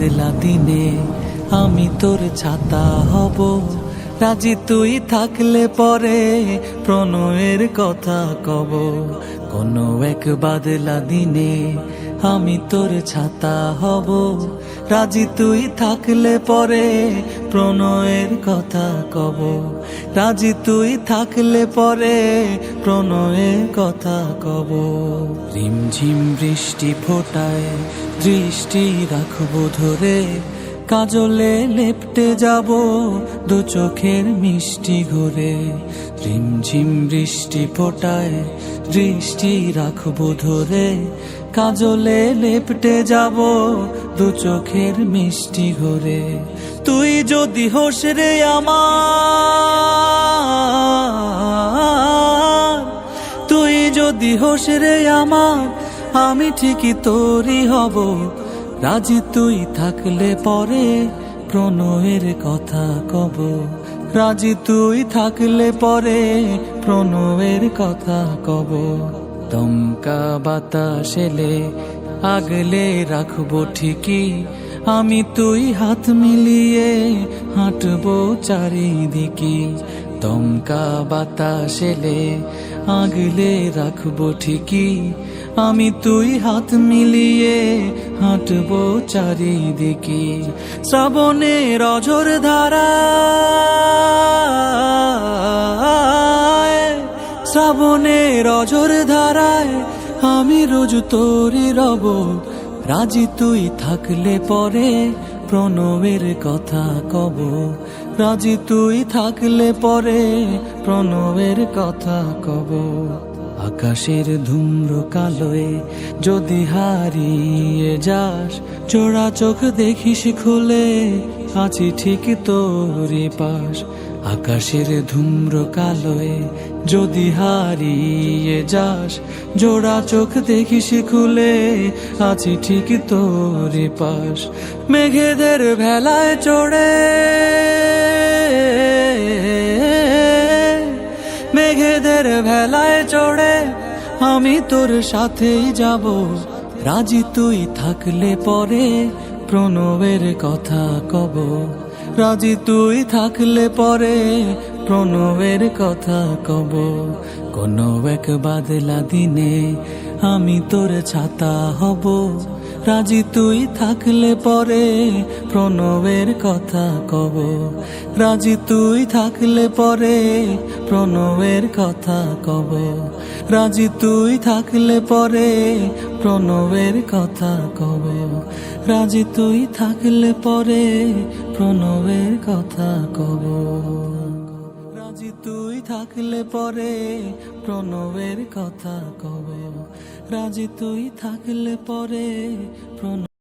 বাদলা দিনে আমি তোর ছাতা হব, রাজি তুই থাকলে পরে প্রণয়ের কথা কব। কোনো এক বাদলা দিনে আমি তোর ছাতা হব, রাজি তুই থাকলে পরে প্রণয়ের কথা কব। রাজি তুই থাকলে পরে প্রণয়ের কথা কব। রিমঝিম বৃষ্টি ফোটায় দৃষ্টি রাখবো ধরে, কাজলে লেপটে যাব দু চোখের মিষ্টি ঘরে। রিমঝিম বৃষ্টি ফোটায় দৃষ্টি রাখবো ধরে, কাজলে লেপটে যাব দু চোখের মিষ্টি ঘরে। তুই যদি হোস রে আমার, তুই যদি হোস রে আমার, আমি ঠিকই তোরই হব। রাজি তুই থাকলে পরে প্রণয়ের কথা কব। রাজি তুই থাকলে পরে প্রণয়ের কথা কব। দমকা বাতাস এলে আগলে রাখবো ঠিকই, আমি তুই হাত মিলিয়ে হাঁটবো চারিদিকে। দমকা বাতাস এলে আগলে রাখবো ঠিকই, আমি তুই হাত মিলিয়ে হাঁটবো চারিদিকে। শ্রাবণের অঝোর ধারায়, শ্রাবণের অঝোর ধারায় আমি রোজ তোরই রব। রাজি তুই থাকলে পরে প্রণয়ের কথা কব। রাজি তুই থাকলে পরে প্রণয়ের কথা কব। আকাশের ধূম্র কালোয় যদি হারিয়ে যাস, চোরা চোখ দেখিস খুলে আছি ঠিক তোরই পাশ। আকাশের ধূম্র কালোয় যদি হারিয়ে যাস, জোড়া চোখ দেখিস খুলে আছি ঠিক তোরই পাশ। মেঘেদের ভেলায় চড়ে, মেঘেদের ভেলায় চড়ে আমি তোর সাথেই যাব। রাজি তুই থাকলে পরে প্রণয়ের কথা কব। রাজি তুই থাকলে পরে প্রণয়ের কথা কব। কোনো এক বাদলা দিনে আমি তোর ছাতা হব, রাজি তুই থাকলে পরে প্রণয়ের কথা কব। রাজি তুই থাকলে পরে প্রণয়ের কথা কব। রাজি তুই থাকলে পরে প্রণয়ের কথা কব। রাজি তুই থাকলে পরে প্রণয়ের কথা কব। রাজি তুই থাকলে পরে প্রণয়ের কথা কব। রাজি তুই থাকলে পরে প্রণয়